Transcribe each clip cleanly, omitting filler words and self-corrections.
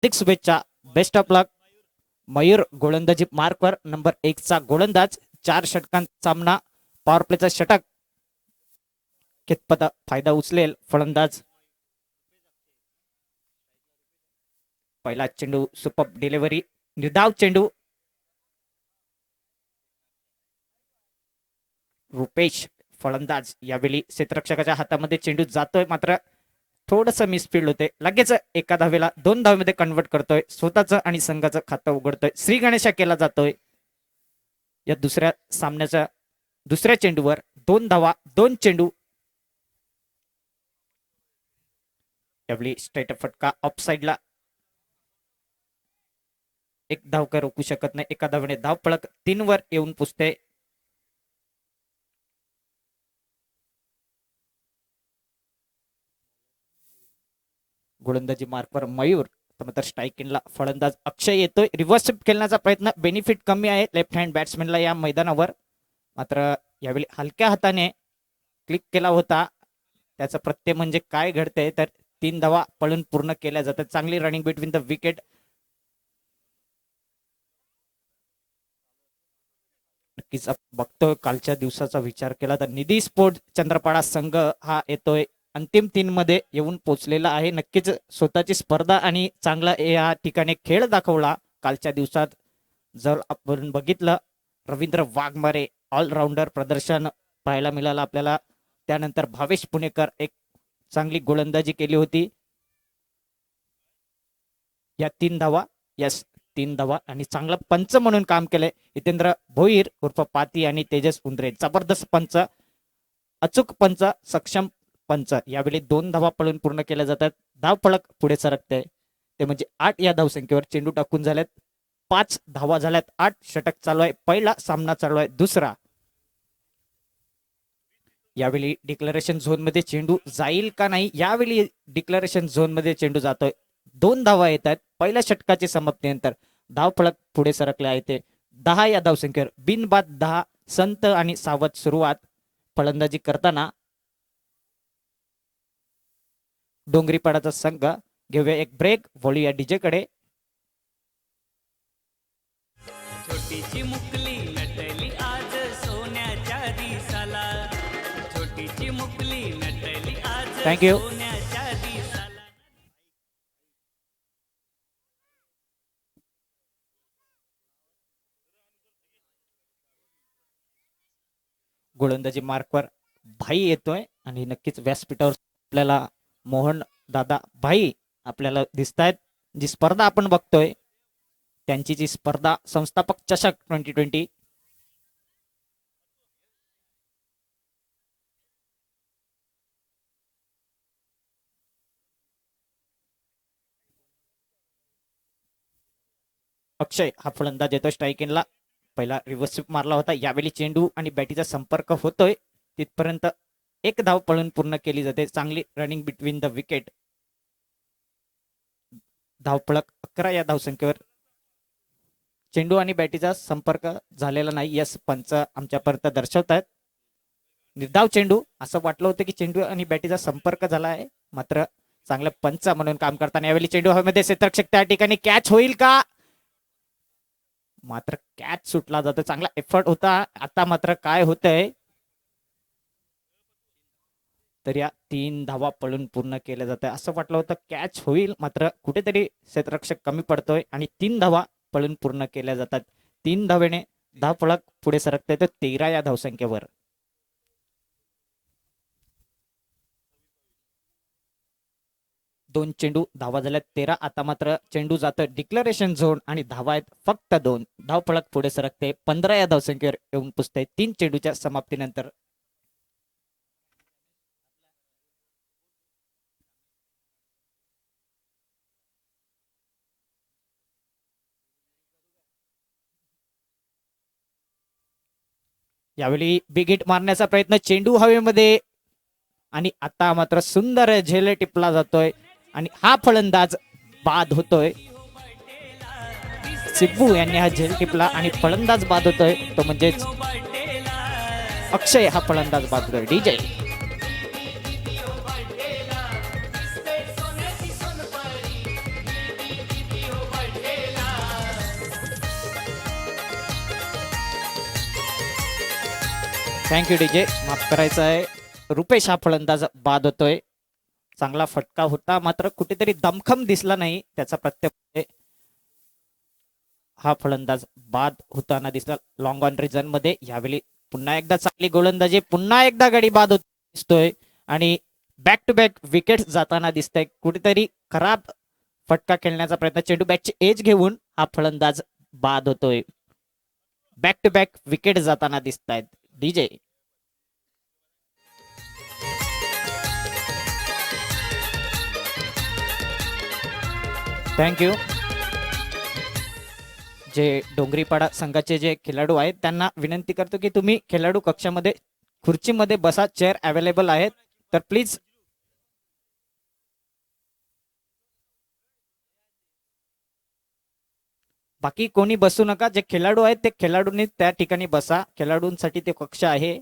हार्दिक शुभेच्छा, best of लक. मयूर गोलंदाजी मार्कवर number 1 चा गोलंदाज. 4 षटकांचा सामना, पॉवर प्लेचा षटक. कितपत फायदा उचलेल फलंदाज. पहिला चेंडू, सुपर डिलिव्हरी, निर्धाव चेंडू. रुपेश फलंदाज. यावेळी क्षेत्ररक्षकाच्या हातामध्ये चेंडू जातोय, मात्र थोडस मिसफील्ड होते. लगेच एका धावेला 2 धावेमध्ये कन्वर्ट करतोय. स्वतःचं आणि संघाचं खातं उघडतोय. श्री गणेशा केला जातोय. या दुसऱ्या सामन्याच्या दुसऱ्या चेंडूवर 2 धावा, 2 चेंडू. यावेळी स्ट्रेट फटका ऑफ साइडला. एक धाव काय रोखू शकत नाही. एका धावेने धाव पळक 3 वर येऊन पुसते. गोलंदाजी मार्कवर मयूर. तर स्ट्राईक इनला फलंदाज अक्षय येतोय. रिव्हर्स स्वीप खेळण्याचा प्रयत्न. बेनिफिट कमी आहे लेफ्ट हँड बॅट्समॅनला या मैदानावर. मात्र यावेळी हलक्या हाताने क्लिक केला होता. त्याचा प्रत्यय म्हणजे काय घडतंय तर 3 धावा पळून पूर्ण केल्या जातात. चांगली रनिंग बिटवीन द विकेट. नक्कीच बघतोय कालच्या दिवसाचा विचार केला तर निधी स्पोर्ट चंद्रपाडा संघ हा येतोय अंतिम 3 मध्ये येऊन पोहोचलेला आहे. नक्कीच स्वतःची स्पर्धा आणि चांगला या ठिकाणी खेळ दाखवला कालच्या दिवसात. जर आपण बघितलं, रवींद्र वाघमारे ऑलराऊंडर प्रदर्शन पाहायला मिळालं आपल्याला. त्यानंतर भावेश पुणेकर एक चांगली गोलंदाजी केली होती. या 3 धावा, यस 3 धावा. आणि चांगला पंच म्हणून काम केलंय हितेंद्र भोईर उर्फ पाती आणि तेजस उंद्रे. जबरदस्त पंच, अचूक पंच, सक्षम पंच. यावेळी 2 धावा पळून पूर्ण केल्या जातात. धाव फलक पुढे सरकते. ते म्हणजे 8 या धावसंख्येवर चेंडू टाकून झाल्यात. 5 धावा झाल्यात. 8 षटक चालू आहे. पहिला सामना चालू आहे दुसरा. यावेळी डिक्लेरेशन झोन मध्ये चेंडू जाईल का नाही. यावेळी डिक्लेरेशन झोन मध्ये चेंडू जातोय. 2 धावा येत आहेत. पहिल्या षटकाची समाप्तीनंतर धाव फलक पुढे सरकले आहे. ते 10 या धावसंख्येवर बिनबाद 10. संत आणि सावध सुरुवात फलंदाजी करताना डोंगरीपाडाचा संघ. घेऊया एक ब्रेक, वळूया डीजे कडे. छोटीची मुकली नटली आज सोन्याच्या दिसाला. छोटीची मुकली नटली आज थँक्यू. सोन्याच्या दिसाला. गोलंदाजी मार्कवर भाई येतोय आणि नक्कीच व्यासपीठावर आपल्याला मोहन दादा भाई आपल्याला दिसत आहेत. जी स्पर्धा आपण बघतोय त्यांची जी स्पर्धा संस्थापक चषक 2020. अक्षय हा फलंदाज येतोय स्ट्राईक इनला. पहिला रिव्हर्स स्वीप मारला होता. यावेळी चेंडू आणि बॅटीचा संपर्क होतोय. तिथपर्यंत 1 धाव पळून पूर्ण केली जाते. चांगली रनिंग बिटवीन द विकेट. धावपळक 11 या धावसंख्येवर. चेंडू आणि बॅटीचा संपर्क झालेला नाही. यस पंच आमच्यापर्यंत दर्शवतात. निर्धाव चेंडू. असं वाटलं होतं की चेंडू आणि बॅटीचा संपर्क झाला आहे, मात्र चांगलं पंच म्हणून काम करताना यावेळी चेंडू हवेमध्ये क्षेत्ररक्षक त्या ठिकाणी कॅच होईल का. मात्र कॅच सुटला जातो. चांगला एफर्ट होता. आता मात्र काय होतंय तर या 3 धावा पळून पूर्ण केल्या जात आहे. असं वाटलं होतं कॅच होईल, मात्र कुठेतरी क्षेत्ररक्षक कमी पडतोय आणि 3 धावा पळून पूर्ण केल्या जातात. 3 धावेने धाव फलक पुढे सरकते तर 13 या धावसंख्येवर. दोन चेंडू, धावा झाल्यात 13. आता मात्र चेंडू जातोय डिक्लेरेशन झोन आणि धावा आहेत फक्त 2. धाव फलक पुढे सरकते 15 या धावसंख्येवर येऊन पुसते 3 चेंडूच्या समाप्तीनंतर. यावेळी बिग हिट मारण्याचा प्रयत्न, चेंडू हवेमध्ये आणि आता मात्र सुंदर झेल टिपला जातोय आणि हा फलंदाज बाद होतोय. सिब्बू यांनी हा झेल टिपला आणि फलंदाज बाद होतोय. तो म्हणजेच अक्षय हा फलंदाज बाद होतोय. डीजे थँक्यू डीजे, माफ करायचं आहे. रुपेश हा फलंदाज बाद होतोय. चांगला फटका होता, मात्र कुठेतरी दमखम दिसला नाही त्याचा प्रत्यय. हा फलंदाज बाद होताना दिसला लॉंग ऑन रिझन मध्ये. यावेळी पुन्हा एकदा चांगली गोलंदाजी, पुन्हा एकदा गडी बाद होत दिसतोय आणि बॅक टू बॅक विकेट जाताना दिसतंय. कुठेतरी खराब फटका खेळण्याचा प्रयत्न, चेंडू बॅटची एज घेऊन हा फलंदाज बाद होतोय. बॅक टू बॅक विकेट जाताना दिसत आहेत. DJ thank you. जे डोंगरीपाडा संघाचे जे खेळाडू आहेत त्यांना विनंती करतो की तुम्ही खेळाडू कक्षामध्ये खुर्चीमध्ये बसा, चेअर अवेलेबल आहेत तर प्लीज. बाकी कोणी बसू नका, जे खेळाडू आहेत ते खेळाडूंनी त्या ठिकाणी बसा, खेळाडूंसाठी ते कक्ष आहे.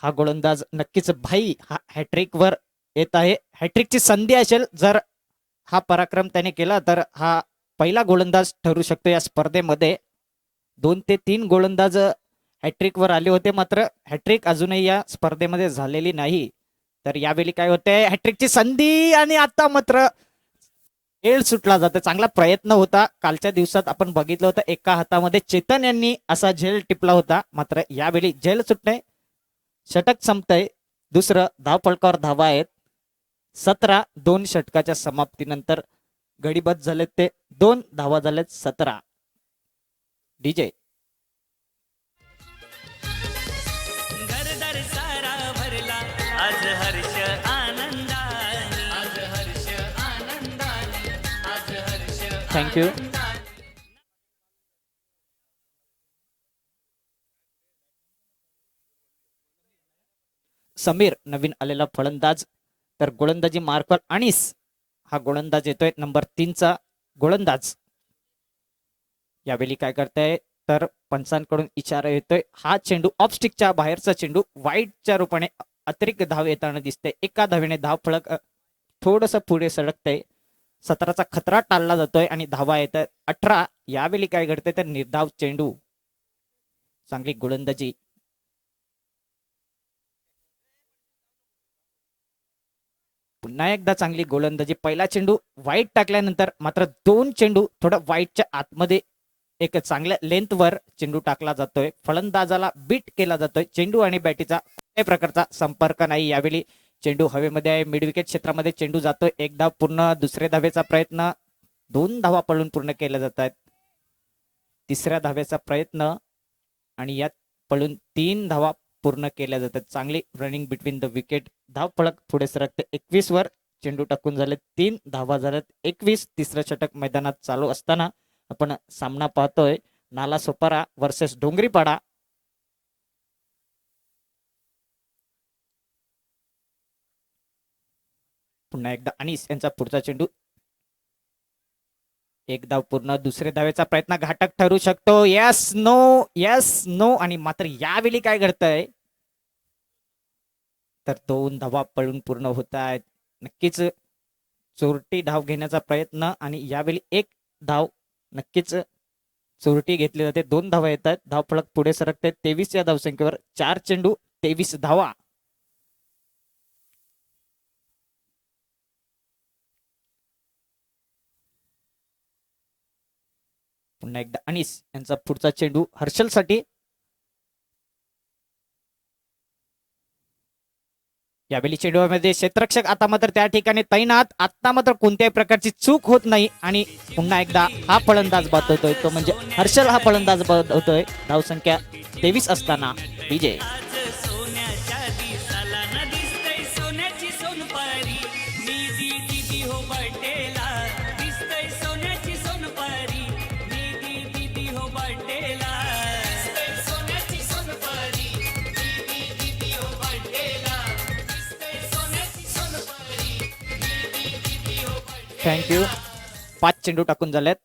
हा गोलंदाज नक्कीच भाई हा हॅट्रिक वर येत आहे. हॅट्रिकची संधी असेल, जर हा पराक्रम त्याने केला तर हा पहिला गोलंदाज ठरू शकतो या स्पर्धेमध्ये. 2 ते 3 गोलंदाज हॅट्रिक वर आले होते, मात्र हॅट्रिक अजूनही या स्पर्धेमध्ये झालेली नाही. तर यावेळी काय होतंय, हॅट्रिकची संधी आणि आता मात्र खेळ सुटला जातो. चांगला प्रयत्न होता. कालच्या दिवसात आपण बघितलं होतं एका हातामध्ये चेतन यांनी असा झेल टिपला होता, मात्र यावेळी झेल सुटणे, षटक संपतंय. दुसरं धावफलकावर धावा आहेत 17. 2 षटकाच्या समाप्तीनंतर गडीबद्ध झालेत ते 2 धावा झालेत 17. डीजे घरदार सारा भरला आज हर्ष आनंदाने, आज हर्ष आनंदाने, आज हर्ष थँक्यू. समीर नवीन आलेला फलंदाज. तर गोलंदाजी मार्कवर अनिस हा गोलंदाज येतोय, नंबर 3चा गोलंदाज. यावेळी काय करताय तर पंचांकडून इशारा येतोय. हा चेंडू ऑफस्टिकच्या बाहेरचा चेंडू वाईटच्या रूपाने अतिरिक्त धाव येताना दिसते. एका धावेने धाव फलक थोडस पुढे सरकतंय. 17चा खतरा टाळला जातोय आणि धावा येत 18. यावेळी काय घडतंय तर निर्धाव चेंडू, चांगली गोलंदाजी. पुन्हा एकदा चांगली गोलंदाजी. पहिला चेंडू वाईट टाकल्यानंतर मात्र 2 चेंडू थोडं वाईटच्या आतमध्ये एक चांगल्या लेंथवर चेंडू टाकला जातोय. फलंदाजाला बीट केला जातोय. चेंडू आणि बॅटीचा कुठल्याही प्रकारचा संपर्क नाही. यावेळी चेंडू हवेमध्ये आहे, मिड विकेट क्षेत्रामध्ये चेंडू जातोय. एक धाव पूर्ण. दुसऱ्या धावेचा प्रयत्न, 2 धावा पळून पूर्ण केल्या जात आहेत. तिसऱ्या धावेचा प्रयत्न आणि यात पळून 3 धावा पूर्ण केल्या जातात. चांगली रनिंग बिटवीन द विकेट. धाव फलक पुढे सरकते 21 वर. चेंडू टाकून झाले 3 धावा झाल्यात 21. तिसरं षटक मैदानात चालू असताना आपण सामना पाहतोय नालासोपारा वर्सेस डोंगरीपाडा. पुन्हा एकदा अनिस यांचा पुढचा चेंडू. एक धाव पूर्ण. दुसऱ्या धावेचा प्रयत्न घातक ठरू शकतो. Yes no, yes no. आणि मात्र यावेळी काय घडतंय तर 2 धावा पळून पूर्ण होत आहेत. नक्कीच चोरटी धाव घेण्याचा प्रयत्न आणि यावेळी 1 धाव नक्कीच चोरटी घेतली जाते. 2 धावा येतात. धाव फलक पुढे सरकते 23 या धावसंख्येवर. 4 चेंडू 23 धावा. पुन्हा एकदा अनिस यांचा पुढचा चेंडू हर्षलसाठी. यावेळी चेंडूमध्ये क्षेत्ररक्षक आता मात्र त्या ठिकाणी तैनात. आता मात्र कोणत्याही प्रकारची चूक होत नाही आणि पुन्हा एकदा हा फलंदाज बाद होतोय, तो म्हणजे हर्षल हा फलंदाज बाद होतोय. धावसंख्या 23 असताना. विजय आज सोन्याच्या दिसाला न दिसतंय सोन्याची सोनपरी, निधी दिदी हो बर्थडेला दिसतंय सोन्याची सोनपरी, निधी दिदी हो बर्थडेला दिसतंय सोन्याची सोनपरी, निधी दिदी हो बर्थडेला दिसतंय सोन्याची सोनपरी, निधी दिदी हो बर्थडेला. थँक्यू. 5 चेंडू टाकून झालेत.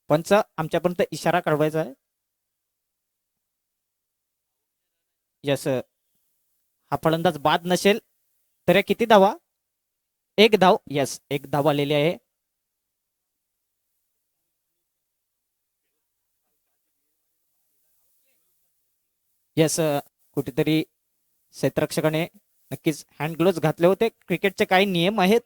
पंच आमच्यापर्यंत इशारा कळवायचा आहे. यस, हा फलंदाज बाद नसेल तर किती धावा? एक धाव. यस, एक धाव आलेली आहे. यस, कुठेतरी क्षेत्ररक्षकाने नक्कीच हँड ग्लोव्ज घातले होते. क्रिकेटचे काही नियम आहेत.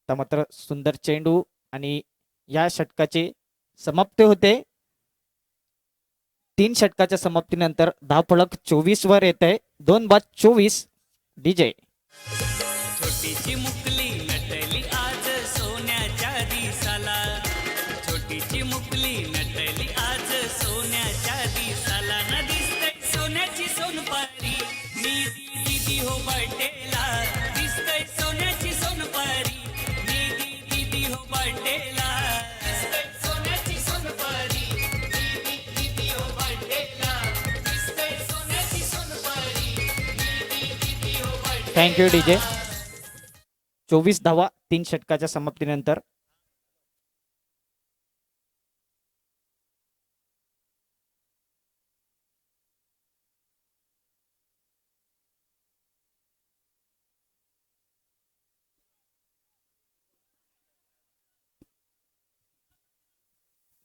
आता मात्र सुंदर चेंडू आणि या षटकाची समाप्ती होते. 3 षटकाच्या समाप्तीनंतर धावफलक 24 वर येत आहे. 2 बाद 24. डीजे छोटीची मुकली नटली आज सोन्याच्या दिसाला, छोटीची मुकली नटली आज सोन्याच्या दिसाला, न दिसते सोन्याची सोनपरी, मी दीदी हो बर्थडेला, दिसते सोन्याची सोनपरी, मी दीदी हो बर्थडेला, दिसते सोन्याची सोनपरी, दीदी हो बर्थडेला, दिसते सोन्याची सोनपरी, दीदी हो बर्थडेला. Thank you DJ. 24 धावा 3 षटकाच्या समाप्तीनंतर.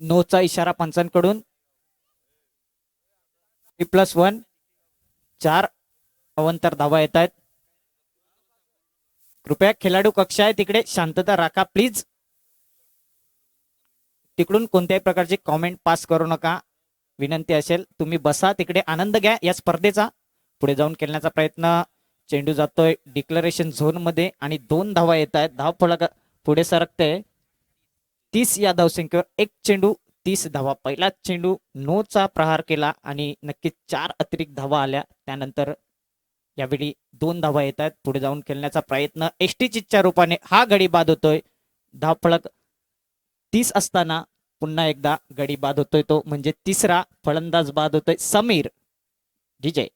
नोचा इशारा पंचांकडून. 3+1 4 अवंतर धावा येत आहेत. कृपया खेळाडू कक्ष आहे तिकडे शांतता राखा प्लीज. तिकडून कोणत्याही प्रकारची कॉमेंट पास करू नका. विनंती असेल तुम्ही बसा तिकडे, आनंद घ्या या स्पर्धेचा. पुढे जाऊन खेळण्याचा प्रयत्न. चेंडू जातोय डिक्लरेशन झोन मध्ये आणि 2 धावा येत आहेत. धाव फलक पुढे सरकते. 30 या धावसंख्येवर एक चेंडू 30 धावा. पहिला चेंडू नोचा प्रहार केला आणि नक्कीच 4 अतिरिक्त धावा आल्या. त्यानंतर यावेळी 2 धावा येत आहेत. पुढे जाऊन खेळण्याचा प्रयत्न. एसटी चिटच्या रूपाने हा गडी बाद होतोय. धावफलक 30 असताना पुन्हा एकदा गडी बाद होतोय. तो म्हणजे तिसरा फलंदाज बाद होतोय. समीर. DJ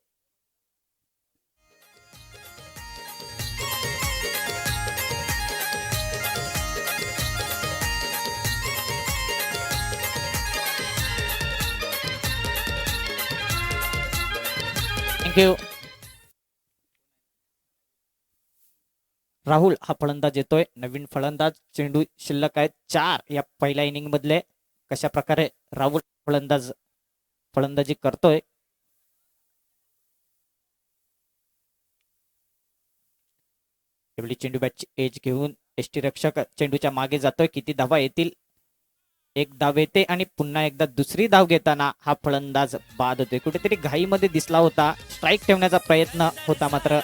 thank you. राहुल हा फलंदाज येतोय. नवीन फलंदाज. चेंडू शिल्लक आहेत 4 या पहिल्या इनिंग मधले. कशा प्रकारे राहुल फलंदाजी करतोय. यावेळी चेंडू बॅटची एज घेऊन एसटी रक्षक चेंडूच्या मागे जातोय. किती धावा येतील? एक धाव येते आणि पुन्हा एकदा दुसरी धाव घेताना हा फलंदाज बाद होतोय. कुठेतरी घाईमध्ये दिसला होता. स्ट्राईक ठेवण्याचा प्रयत्न होता, मात्र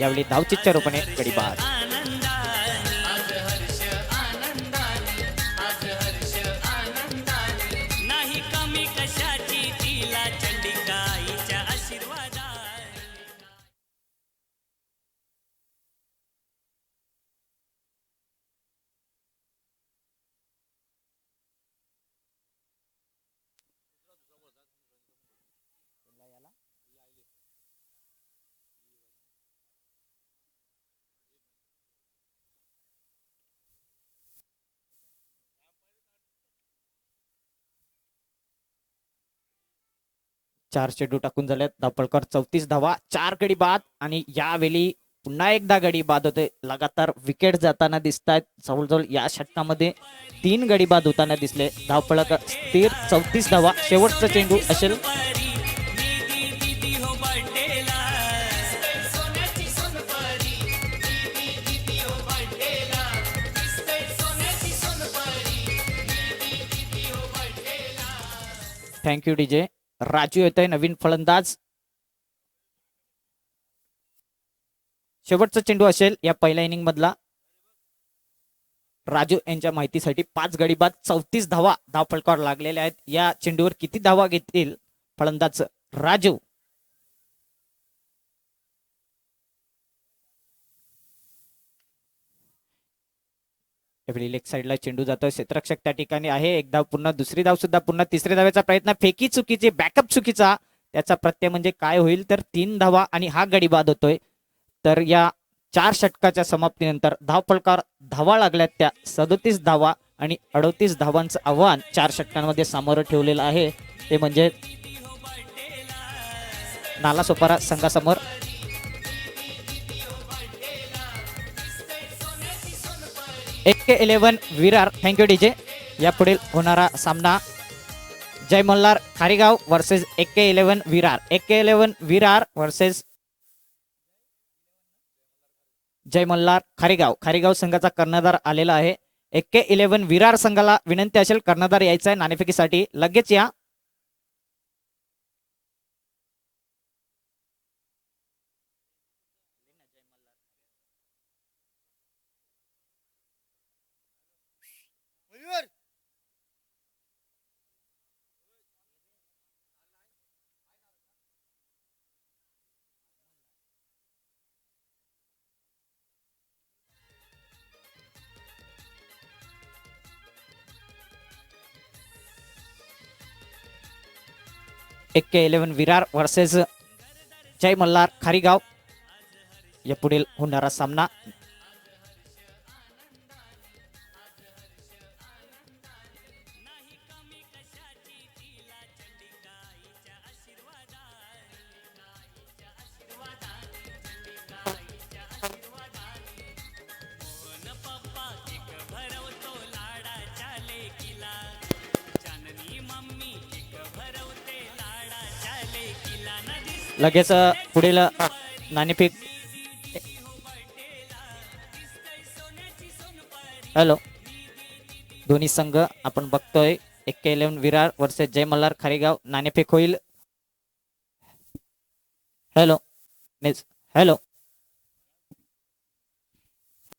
यावेळी धावचितच्या रूपाने गडी बाद. नाही कमी कशाची तिला चंडिकाईच्या आशीर्वादा. चार चेंडू टाकून झाल्यात. धापळकर 34 धावा, 4 गडी बाद आणि यावेळी पुन्हा एकदा गडी बाद होते. लगातार विकेट जाताना दिसत आहेत. जवळजवळ या षटकामध्ये 3 गडी बाद होताना दिसले. धावफलक स्थिर 34 धावा. शेवटचा चेंडू असेल. Thank you DJ. राजू येतोय नवीन फलंदाज. शेवटचा चेंडू असेल या पहिल्या इनिंग मधला. राजू यांच्या माहितीसाठी 5 गडी बाद 34 धावा धावफलकावर लागलेल्या आहेत. या चेंडूवर किती धावा घेतील फलंदाज राजू? लेग साइडला चेंडू जातोय. क्षेत्ररक्षक त्या ठिकाणी आहे. एक धाव पुन्हा दुसरी धाव सुद्धा पुन्हा तिसऱ्या धावेचा प्रयत्न. फेकी चुकीची, बॅकअप चुकीचा. त्याचा प्रत्यय म्हणजे काय होईल तर 3 धावा आणि हा गडी बाद होतोय. तर या 4 षटकाच्या समाप्तीनंतर धावफलकावर धावा लागल्यात त्या 37 धावा आणि 38 धावांचं आव्हान 4 षटकांमध्ये सामोरं ठेवलेलं आहे. ते म्हणजे नालासोपारा संघासमोर. AK11 विरार. Thank you DJ. यापुढील होणारा सामना Jai Malhar Kharigaon versus AK11 Virar. AK11 Virar versus Jai Malhar Kharigaon. Kharigaon संघाचा कर्णधार आलेला आहे. AK11 विरार संघाला विनंती असेल कर्णधार यायचा आहे नाणेफेकीसाठी. लगेच या. AK11 Virar versus Jai Malhar खारीगाव. या पुढील होणारा सामना लगेच पुढील नाणेफेक. हॅलो, दोन्ही संघ आपण बघतोय. AK11 Virar versus Jai Malhar खारीगाव. नाणेफेक होईल. Hello hello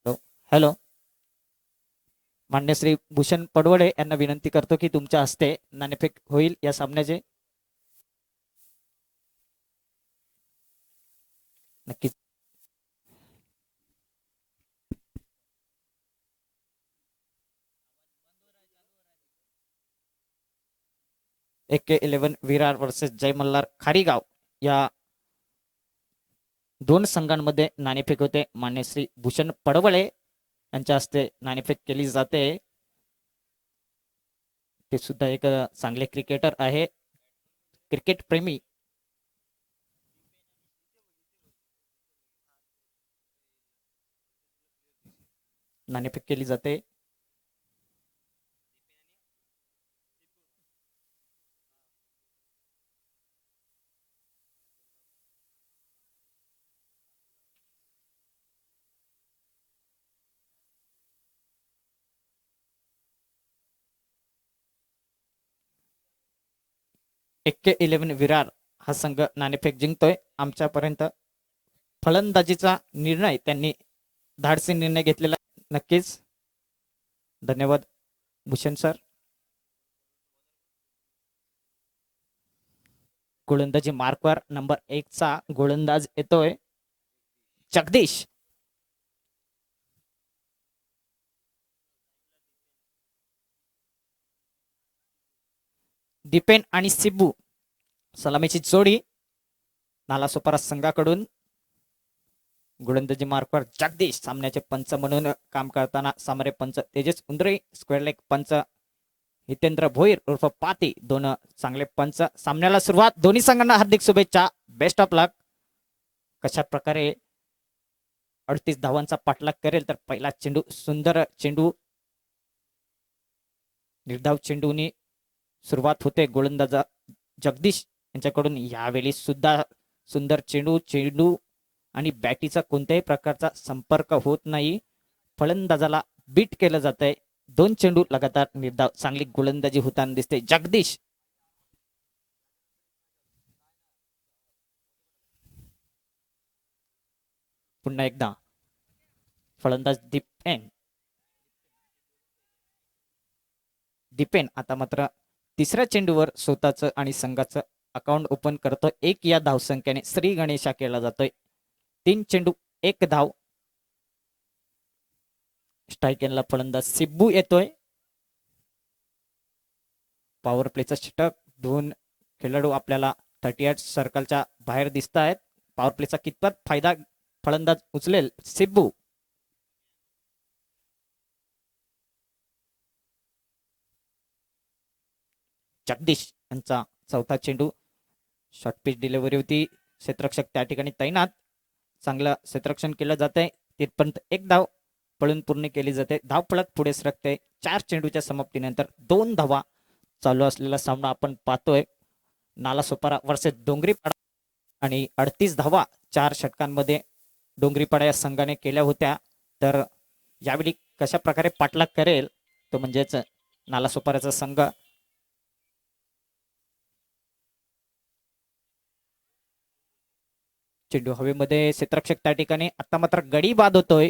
hello hello. मान्य श्री भूषण पडवळे यांना विनंती करतो की तुमच्या हस्ते नाणेफेक होईल या सामन्याचे. नक्कीच. AK11 विरार वर्सेस जय मल्हार खारीगाव या दोन संघांमध्ये नाणेफेक होते. मान्य श्री भूषण पडवळे यांच्या हस्ते नाणेफेक केली जाते. ते सुद्धा एक चांगले क्रिकेटर आहे, क्रिकेट प्रेमी. नाणेफेक केली जाते. AK11 विरार हा संघ नाणेफेक जिंकतोय. आमच्यापर्यंत फलंदाजीचा निर्णय त्यांनी धाडसी निर्णय घेतलेला. नक्कीच धन्यवाद भूषण सर. गोलंदाजी मार्कवर नंबर 1 चा गोलंदाज येतोय जगदीश. दीपेन आणि सिब्बू सलामीची जोडी नालासोपारा संघाकडून. गोलंदाजी मार्कवर जगदीश. सामन्याचे पंच म्हणून काम करताना सामरे पंच तेजस उंद्रे, स्क्वेअर लेग पंच हितेंद्र भोईर उर्फ पाती. दोन चांगले पंच. सामन्याला सुरुवात. दोन्ही संघांना हार्दिक शुभेच्छा. बेस्ट ऑफ लक. कशा प्रकारे 38 धावांचा पाठलाग करेल तर पहिला चेंडू, सुंदर चेंडू, निर्धाव चेंडूनी सुरुवात होते गोलंदाज जगदीश यांच्याकडून. यावेळी सुद्धा सुंदर चेंडू आणि बॅटीचा कोणत्याही प्रकारचा संपर्क होत नाही. फलंदाजाला बीट केलं जात आहे. 2 चेंडू लगातार निर्धाव. चांगली गोलंदाजी होताना दिसते जगदीश. पुन्हा एकदा फलंदाज दीपेन आता मात्र तिसऱ्या चेंडूवर स्वतःचं आणि संघाचं अकाउंट ओपन करतो. 1 या धावसंख्येने श्री गणेशा केला जातोय. 3 चेंडू 1 धाव. स्ट्राईक एंडला फलंदाज सिब्बू येतोय. पॉवर प्लेचा षटक. 2 खेळाडू आपल्याला 38 सर्कलच्या बाहेर दिसत आहेत. पॉवर प्लेचा कितपत फायदा फलंदाज उचलेल सिब्बू. जगदीश यांचा चौथा चेंडू. शॉर्ट पिच डिलिव्हरी होती. क्षेत्ररक्षक त्या ठिकाणी तैनात. चांगलं क्षेत्ररक्षण केलं जातंय. तिथपर्यंत एक धाव पळून पूर्ण केली जाते. धाव पळत पुढे सरकते. 4 चेंडूच्या समाप्तीनंतर 2 धावा. चालू असलेला सामना आपण पाहतोय. नालासोपारा वर्सेस डोंगरीपाडा आणि 38 धावा 4 षटकांमध्ये डोंगरीपाडा या संघाने केल्या होत्या. तर यावेळी कशा प्रकारे पाठलाग करेल तो म्हणजेच नालासोपाऱ्याचा संघ. चेंडू हवेमध्ये. क्षेत्ररक्षक त्या ठिकाणी. आता मात्र गडी बाद होतोय.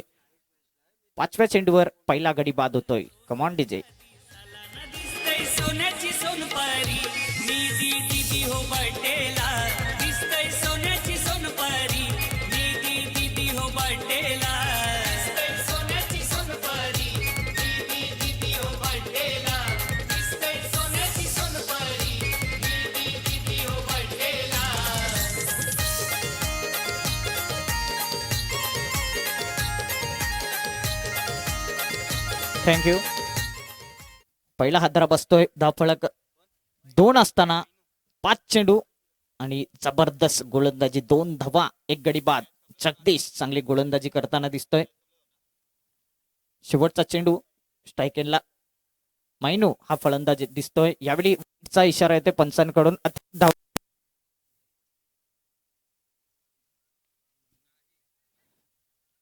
5व्या चेंडूवर पहिला गडी बाद होतोय. Come on DJ. दिसतंय सोन्याची सोनपरी निधी दिदी हो बर्थडेला. दिसतंय सोन्याची सोनपरी निधी दिदी हो बर्थडेला. दिसतंय सोन्याची सोनपरी निधी दिदी हो बर्थडेला. दिसतंय सोन्याची सोनपरी निधी दिदी हो बर्थडेला. थँक्यू. पहिला हादरा बसतोय. धावफलक 2 असताना 5 चेंडू आणि जबरदस्त गोलंदाजी. 2 धावा 1 गडी बाद. जगदीश चांगली गोलंदाजी करताना दिसतोय. शेवटचा चेंडू स्ट्राईक एंडला. मायनू हा फलंदाज दिसतोय. यावेळी चा इशारा येतोय पंचांकडून. धाव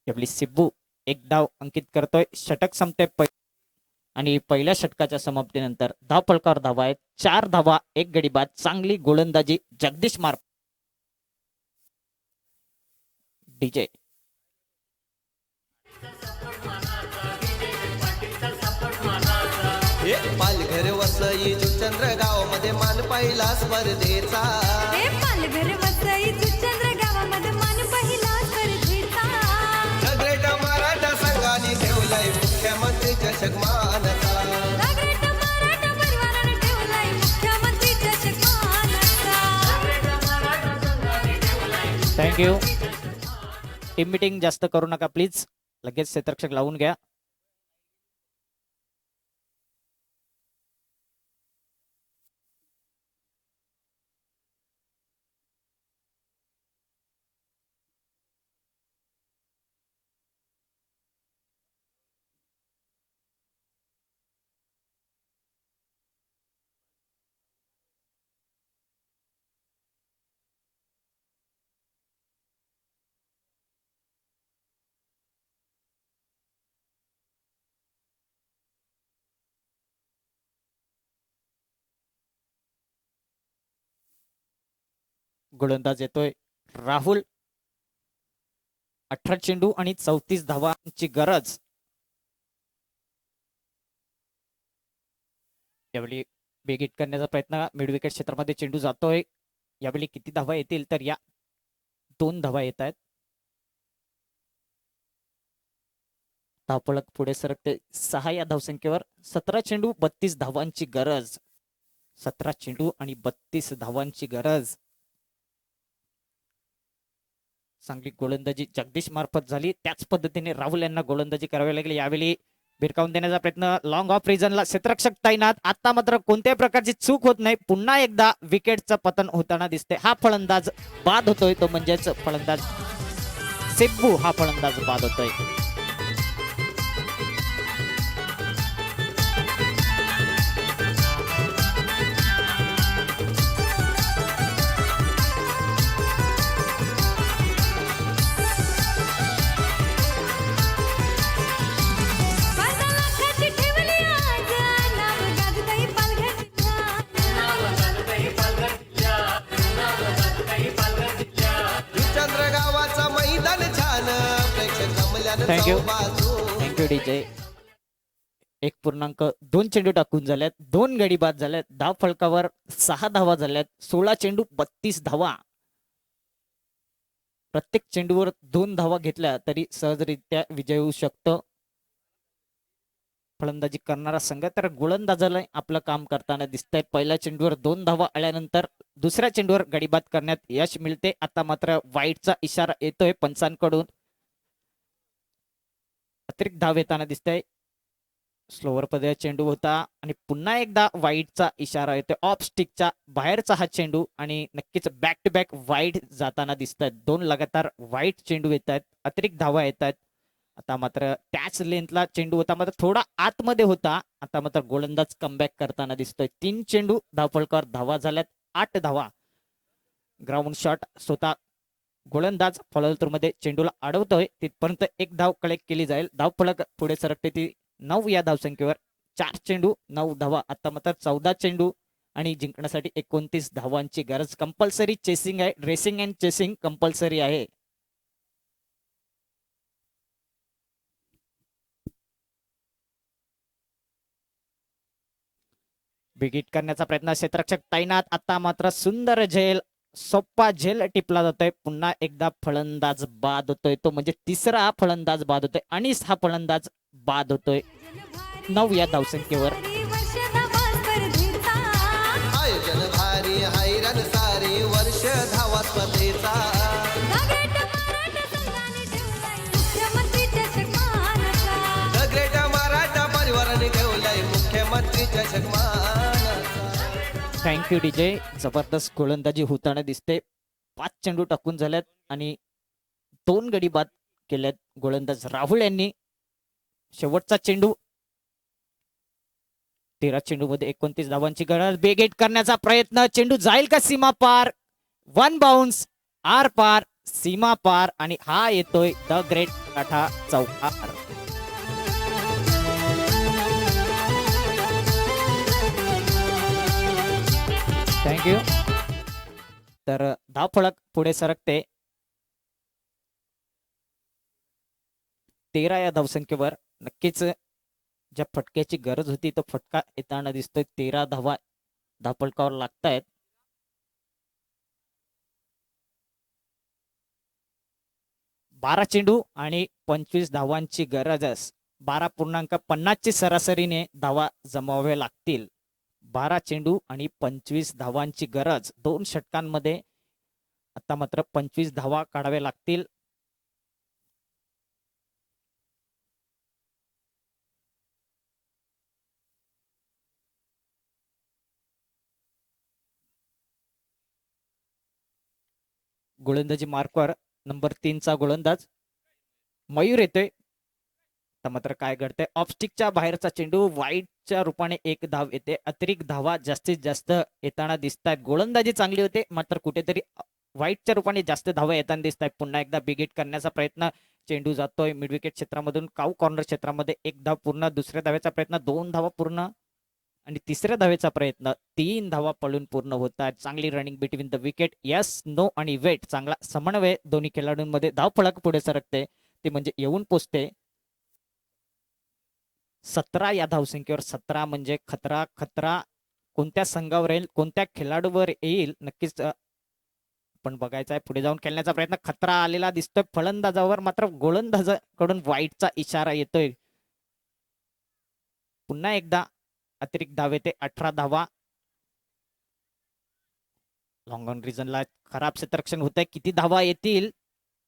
यावेळी सिब्बू 1 धाव अंकित करतोय. षटक संपते आणि पहिल्या षटकाच्या समाप्तीनंतर धाव फलकावर धावा आहेत. 4 धावा 1 गडी बाद. चांगली गोलंदाजी जगदीश मार्ग. डीजे. पालघर वसई चंद्रगाव मध्ये मान पहिला स्पर्धेचा. पालघर वसई चंद्र गावामध्ये मान पहिला स्पर्धेचा. सगळेट मराठा संघाने ठेवलाय मुख्यमंत्री चषक मानाचा. सगळेट मराठा परिवाराने ठेवलाय मुख्यमंत्री चषक मानाचा. थँक्यू. टीम मीटिंग जास्त करू नका प्लीज. लगेच क्षेत्ररक्षक लावून घ्या. गोलंदाज येतोय राहुल. 18 चेंडू आणि 34 धावांची गरज. यावेळी बेग हिट करण्याचा प्रयत्न. मिड विकेट क्षेत्रामध्ये चेंडू जातोय. यावेळी किती धावा येतील तर या 2 धावा येत आहेत. धावफलक पुढे सरकते 6 या धावसंख्येवर. 17 चेंडू 32 धावांची गरज. 17 चेंडू आणि 32 धावांची गरज. चांगली गोलंदाजी जगदीश मार्फत झाली. त्याच पद्धतीने राहुल यांना गोलंदाजी करावी लागली. यावेळी भिरकावून देण्याचा प्रयत्न. लॉंग ऑफ रिजनला क्षेत्ररक्षक तैनात. आता मात्र कोणत्याही प्रकारची चूक होत नाही. पुन्हा एकदा विकेटचं पतन होताना दिसते. हा फलंदाज बाद होतोय तो म्हणजेच फलंदाज सिब्बू हा फलंदाज बाद होतोय. चंद्रगावाचा मैदान छान प्रेक्षक जमल्यानं थँक्यू. बाजू. Thank you DJ. 1.2 चेंडू टाकून झाल्यात. 2 गडी बाद झाल्यात. धाव फलकावर 6 धावा झाल्यात. 16 चेंडू 32 धावा. प्रत्येक चेंडूवर 2 धावा घेतल्या तरी सहजरित्या विजय होऊ शकतो. फलंदाजी करणारा संघ तर गोलंदाजाला आपलं काम करताना दिसतंय. पहिल्या चेंडूवर 2 धावा आल्यानंतर दुसऱ्या चेंडूवर गडीबाद करण्यात यश मिळते. आता मात्र वाईटचा इशारा येतोय पंचांकडून. अतिरिक्त धाव येताना दिसतंय. स्लोवर पद्धतीचा चेंडू होता आणि पुन्हा एकदा वाईडचा इशारा येतोय. ऑफ स्टिकच्या बाहेरचा हा चेंडू आणि नक्कीच बॅक टू बॅक वाईड जाताना दिसत आहेत. 2 लगातार वाईड चेंडू येत आहेत. अतिरिक्त धावा येत आहेत. आता मात्र त्याच लेंथला चेंडू होता, मात्र थोडा आतमध्ये होता. आता मात्र गोलंदाज कमबॅक करताना दिसतोय. 3 चेंडू धावफलकावर धावा झाल्यात. 8 धावा. ग्राउंड शॉट स्वतः गोलंदाज फॉलोथ्रूमध्ये चेंडूला अडवतोय. तिथपर्यंत एक धाव कलेक्ट केली जाईल. धावफलक पुढे सरकते ती 9 या धावसंख्येवर. 4 चेंडू 9 धावा. आता मात्र 14 चेंडू आणि जिंकण्यासाठी 29 धावांची गरज. कंपल्सरी चेसिंग आहे. रेसिंग अँड चेसिंग कंपल्सरी आहे. बिग हिट करण्याचा प्रयत्न. क्षेत्ररक्षक तैनात. आता मात्र सुंदर झेल, सोप्पा झेल टिपला जातोय. पुन्हा एकदा फलंदाज बाद होतोय. तो म्हणजे तिसरा फलंदाज बाद होतोय. अनिस हा फलंदाज बाद होतोय 9 या धावसंख्येवर. आयोजन भारी हैराण सारी वर्ष धावा स्पर्धेचा. द ग्रेट मराठा परिवाराने ठेवलाय मुख्यमंत्री चषक मानाचा. Thank you DJ. जबरदस्त गोलंदाजी होताना दिसते. 5 चेंडू टाकून झाल्यात आणि 2 गडी बाद केल्यात गोलंदाज राहुल यांनी. शेवटचा चेंडू. 13 चेंडू मध्ये 29 धावांची गरज. बिग हिट करण्याचा प्रयत्न. चेंडू जाईल का सीमा पार? 1 बाउन्स, आर पार, सीमा पार आणि हा येतोय द ग्रेट मराठा चौकार. थँक्यू. तर धावफलक पुढे सरकते 13 या धावसंख्येवर. नक्कीच ज्या फटक्याची गरज होती तो फटका येताना दिसतोय. 13 धावा धावफलकावर लागतायत. बारा चेंडू आणि 25 धावांची गरज. 12.50 ची सरासरीने धावा जमावाव्या लागतील. 12 चेंडू आणि 25 धावांची गरज. 2 षटकांमध्ये आता मात्र 25 धावा काढाव्या लागतील. गोलंदाजी मार्कवर नंबर 3 चा गोलंदाज मयूर येतोय. तर मात्र काय घडतंय? ऑफस्टिकच्या बाहेरचा चेंडू वाईडच्या रूपाने 1 धाव येते. अतिरिक्त धावा जास्तीत जास्त येताना दिसत आहेत. गोलंदाजी चांगली होते, मात्र कुठेतरी वाईडच्या रूपाने जास्त धावा येताना दिसत आहेत. पुन्हा एकदा बिग हिट करण्याचा प्रयत्न. चेंडू जातोय मिड विकेट क्षेत्रामधून काऊ कॉर्नर क्षेत्रामध्ये. 1 धाव पूर्ण. दुसऱ्या धावेचा प्रयत्न. 2 धावा पूर्ण आणि तिसऱ्या धावेचा प्रयत्न. 3 धावा पळून पूर्ण होतात. चांगली running between the wicket. Yes, no आणि वेट. चांगला समन्वय दोन्ही खेळाडूंमध्ये. धावफलक पुढे सरकते ते म्हणजे येऊन पोचते 17 या धावसंख्येवर. 17 म्हणजे खतरा. खतरा कोणत्या संघावर येईल, कोणत्या खेळाडूवर येईल, नक्कीच आपण बघायचं आहे. पुढे जाऊन खेळण्याचा प्रयत्न. खतरा आलेला दिसतोय फलंदाजावर, मात्र गोलंदाजाकडून वाईटचा इशारा येतोय. पुन्हा एकदा अतिरिक्त धाव येते. 18 धावा. लॉंग ऑन रिजनला खराब क्षेत्ररक्षण होत आहे. किती धावा येतील?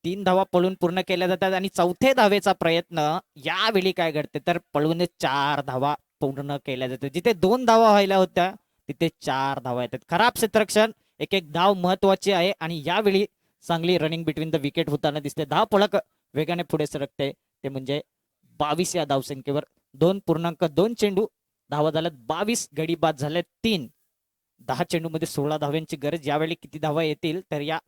3 धावा पळून पूर्ण केल्या जातात आणि 4थ्या धावेचा प्रयत्न. यावेळी काय घडते तर पळून 4 धावा पूर्ण केल्या जातात. जिथे 2 धावा व्हायला होत्या तिथे 4 धावा येतात. खराब क्षेत्ररक्षण. एक धाव महत्वाची आहे आणि यावेळी चांगली रनिंग बिटवीन द विकेट होताना दिसते. धावफलक वेगाने पुढे सरकते ते म्हणजे 22 या धावसंख्येवर. 2.2 चेंडू धावा झाल्यात. 22 गडी बाद झाल्यात 3. 10 चेंडू मध्ये 16 धाव्यांची गरज. यावेळी किती धावा येतील तर या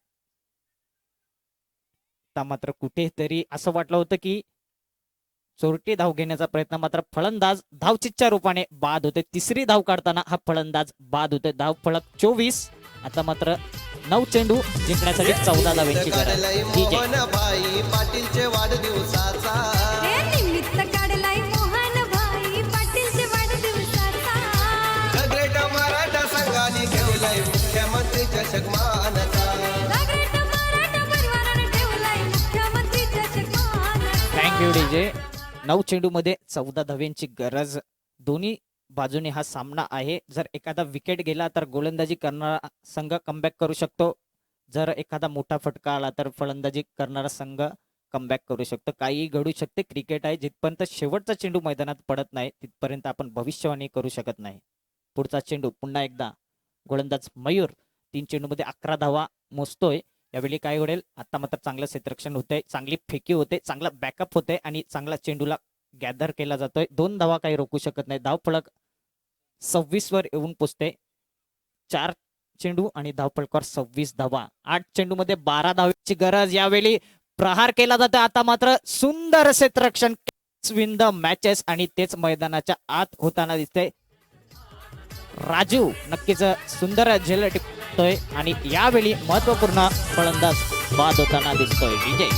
मात्र कुठेतरी असं वाटलं होतं की चोरटी धाव घेण्याचा प्रयत्न, मात्र फलंदाज धावचीच्या रूपाने बाद होते. तिसरी धाव काढताना हा फलंदाज बाद होते. धावफलक 24. आता मात्र 9 चेंडू जिंकण्यासाठी 14 धाव्यांची गरज. मोहन भाई पाटीलचे वाढदिवसाचा. निमित्त काढलाय मोहन भाई पाटीलचे वाढदिवसाचा. द ग्रेट मराठा संघाने ठेवलाय मुख्यमंत्री चषक मानाचा. जागृत मराठा परिवाराने ठेवलाय मुख्यमंत्री चषक मानाचा. Thank you DJ. 9 चेंडू मध्ये 14 धाव्यांची गरज. दोन्ही बाजूने हा सामना आहे. जर एखादा विकेट गेला तर गोलंदाजी करणारा संघ कमबॅक करू शकतो. जर एखादा मोठा फटका आला तर फलंदाजी करणारा संघ कमबॅक करू शकतो. काही घडू शकते. क्रिकेट आहे. जिथपर्यंत शेवटचा चेंडू मैदानात पडत नाही तिथपर्यंत आपण भविष्यवाणी करू शकत नाही. पुढचा चेंडू पुन्हा एकदा गोलंदाज मयूर 3 चेंडूमध्ये 11 धावा मोजतोय. यावेळी काय घडेल? आता मात्र चांगलं क्षेत्ररक्षण होतंय, चांगली फेकी होते, चांगला बॅकअप होते आणि चांगला चेंडूला गॅदर केला जातोय. 2 धावा काही रोखू शकत नाही. धावफलक 26 वर येऊन पोचते. 4 चेंडू आणि धावफलकावर 26 धावा. 8 चेंडूमध्ये 12 धावेची गरज. यावेळी प्रहार केला जातो. आता मात्र सुंदर क्षेत्ररक्षण विन द मॅचेस आणि तेच मैदानाच्या आत होताना दिसते. राजू नक्कीच सुंदर झेल टिपतोय आणि यावेळी महत्वपूर्ण फलंदाज बाद होताना दिसतोय. विजय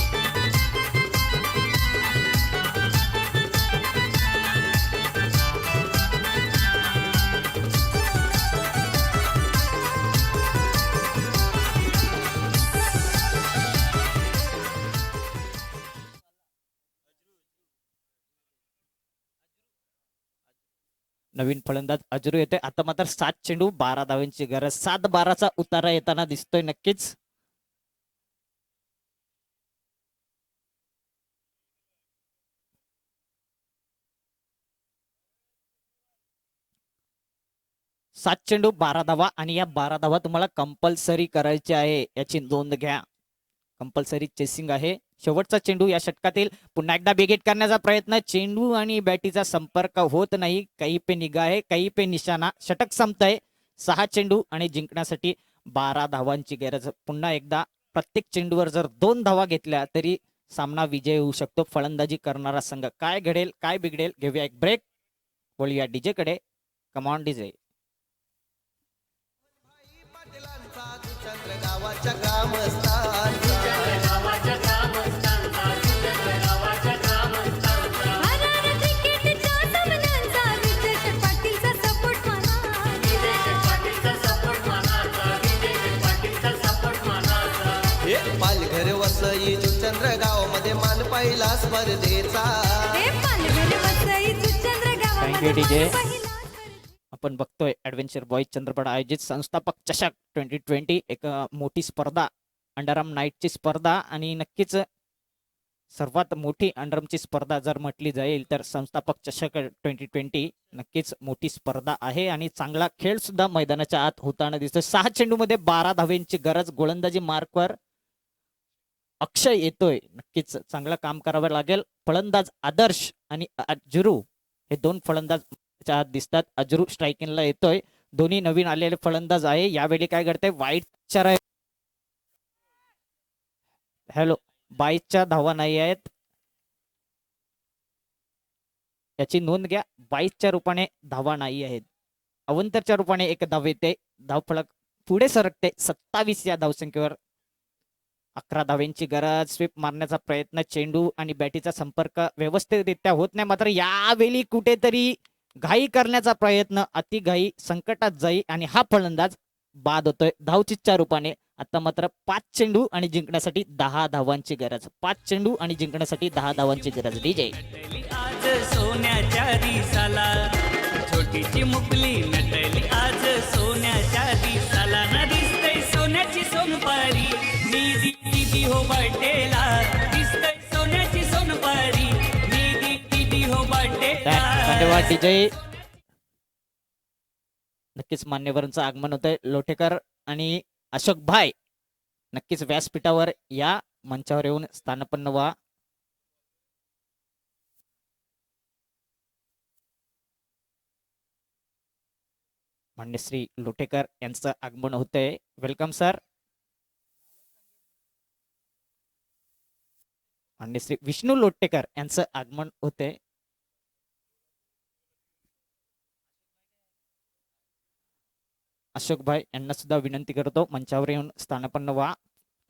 नवीन फलंदाज अजरू येते. आता मात्र 7 चेंडू 12 धावांची गरज. 7-12चा उतारा येताना दिसतोय नक्कीच. सात चेंडू 12 धावा आणि या 12 धावा तुम्हाला कंपल्सरी करायची आहे, याची नोंद घ्या. कंपल्सरी चेसिंग आहे. शेवटचा चेंडू या षटकातील. पुन्हा एकदा बिगेट करण्याचा प्रयत्न. चेंडू आणि बॅटीचा संपर्क होत नाही. काही पे निगा आहे, काही पे निशाणा. षटक संपतंय. 6 चेंडू आणि जिंकण्यासाठी 12 धावांची गरज. पुन्हा एकदा प्रत्येक चेंडूवर जर 2 धावा घेतल्या तरी सामना विजय होऊ शकतो. फलंदाजी करणारा संघ. काय घडेल, काय बिघडेल, घेऊया एक ब्रेक. वळूया डीजे कडे. Come on DJ. पाटलांचा दुचंद्र गावाच्या ग्रामस्थांचा हरार क्रिकेटच्या सामन्यांचा विजय पाटीलचा सपोर्ट हे पालघर वसई दुचंद्र गाव मध्ये मान पाहिला स्पर्धेचा. हे Palghar Vasai Juchandra Thank you, DJ. गावामध्ये आपण बघतोय ऍडव्हेंचर बॉईज चंद्रपड आयोजित संस्थापक चषक 2020 एक मोठी स्पर्धा, अंडरआर्म नाईटची स्पर्धा आणि नक्कीच सर्वात मोठी अंडरआर्मची स्पर्धा जर म्हटली जाईल तर संस्थापक चषक 2020 नक्कीच मोठी स्पर्धा आहे आणि चांगला खेळ सुद्धा मैदानाच्या आत होताना दिसतो. 6 चेंडूमध्ये 12 धावेंची गरज. गोलंदाजी मार्कवर अक्षय येतोय. नक्कीच चांगलं काम करावं लागेल. फलंदाज आदर्श आणि अजरू हे 2 फलंदाज आत दिसतात. अजरू स्ट्रायकिंगला येतोय. दोन्ही नवीन आलेले फलंदाज आहे. यावेळी काय करते? वाईट चार हॅलो 22च्या धावा नाही आहेत, याची नोंद घ्या. 22च्या रूपाने धावा नाही आहेत. अवंतरच्या रूपाने 1 धाव येते. धावफलक पुढे सरकते. 27 या धावसंख्येवर 11 धावेंची गरज. स्वीप मारण्याचा प्रयत्न. चेंडू आणि बॅटीचा संपर्क व्यवस्थितरित्या होत नाही. मात्र यावेळी कुठेतरी घाई करण्याचा प्रयत्न. अतिघाई संकटात जाई आणि हा फलंदाज बाद होतोय धावचीच्या रूपाने. आता मात्र 5 चेंडू आणि जिंकण्यासाठी 10 धावांची गरज. 5 चेंडू आणि जिंकण्यासाठी 10 धावांची गरज. डीजे नटली आज सोन्याच्या दिसाला, छोटीची मुकली नटली आज सोन्याच्या दिसाला. ना दिसतय सोन्याची सोनपरी, मी दीदी हो बर्थडेला. दिसतय सोन्याची सोनपरी, मी दीदी हो बर्थडेला. धन्यवाद डीजे. नक्कीच मान्यवरांचं आगमन होतंय. लोटेकर आणि अशोक भाई नक्कीच व्यासपीठावर या, मंचावर येऊन स्थानपन्न व्हा. मान्य श्री लोटेकर यांचं आगमन होतंय. Welcome sir. मान्य श्री विष्णू लोटेकर यांचं आगमन होते. अशोक भाई यांना सुद्धा विनंती करतो मंचावर येऊन स्थानपन्न व्हा.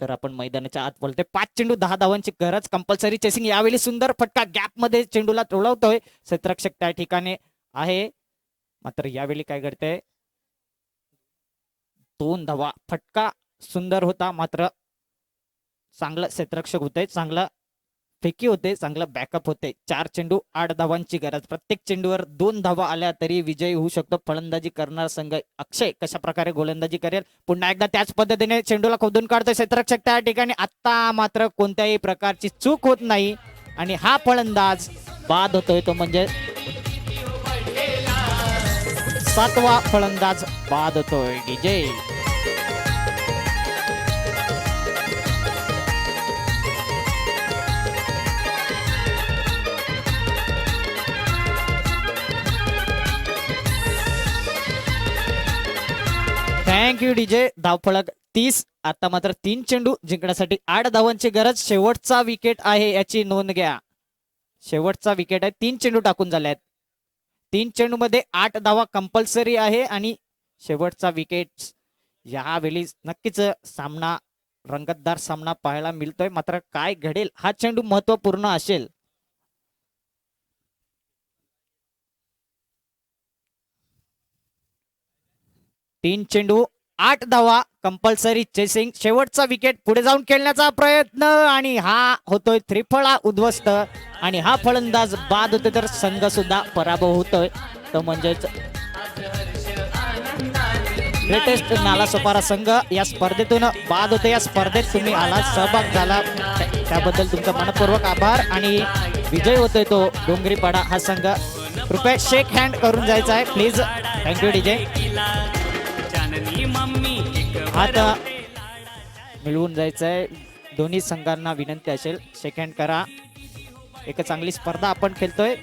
तर आपण मैदानाच्या आत बोलतोय. 5 चेंडू 10 धावांची गरज. Compulsory chasing. यावेळी सुंदर फटका गॅप मध्ये चेंडूला टोळवतोय. क्षेत्ररक्षक त्या ठिकाणी आहे. मात्र यावेळी काय घडतंय? 2 धावा. फटका सुंदर होता मात्र चांगलं क्षेत्ररक्षक होतंय. चांगला फेकी होते, चांगलं बॅकअप होते. 4 चेंडू 8 धावांची गरज. प्रत्येक चेंडूवर 2 धावा आल्या तरी विजयी होऊ शकतो. फलंदाजी करणार संघ अक्षय कशा प्रकारे गोलंदाजी करेल. पुन्हा एकदा त्याच पद्धतीने चेंडूला खोदून काढतोय क्षेत्ररक्षक त्या ठिकाणी. आता मात्र कोणत्याही प्रकारची चूक होत नाही आणि हा फलंदाज बाद होतोय, तो म्हणजे 7वा फलंदाज बाद होतोय. विजय थँक्यू डीजे. धावफलक 30. आता मात्र 3 चेंडू जिंकण्यासाठी 8 धावांची गरज. शेवटचा विकेट आहे याची नोंद घ्या. शेवटचा विकेट आहे. 3 चेंडू टाकून झाले आहेत. 3 चेंडू मध्ये 8 धावा कंपल्सरी आहे आणि शेवटचा विकेट. यावेळी नक्कीच सामना रंगतदार सामना पाहायला मिळतोय. मात्र काय घडेल हा चेंडू महत्वपूर्ण असेल. तीन चेंडू 8 धावा कंपल्सरी चेसिंग. शेवटचा विकेट. पुढे जाऊन खेळण्याचा प्रयत्न आणि हा होतोय त्रिफळा उद्ध्वस्त आणि हा फलंदाज बाद होतोय तर संघ सुद्धा पराभव होतोय. तो म्हणजेच ग्रेटेस्ट नालासोपारा संघ या स्पर्धेतून बाद होते. या स्पर्धेत तुम्ही आला, सहभाग झाला, त्याबद्दल तुमचा मनपूर्वक आभार. आणि विजय होतोय तो डोंगरीपाडा हा संघ. कृपया शेक हँड करून जायचा आहे प्लीज. Thank you DJ. हात मिळवून जायचं आहे. दोन्ही संघांना विनंती असेल शेक हँड करा. एक चांगली स्पर्धा आपण खेळतोय.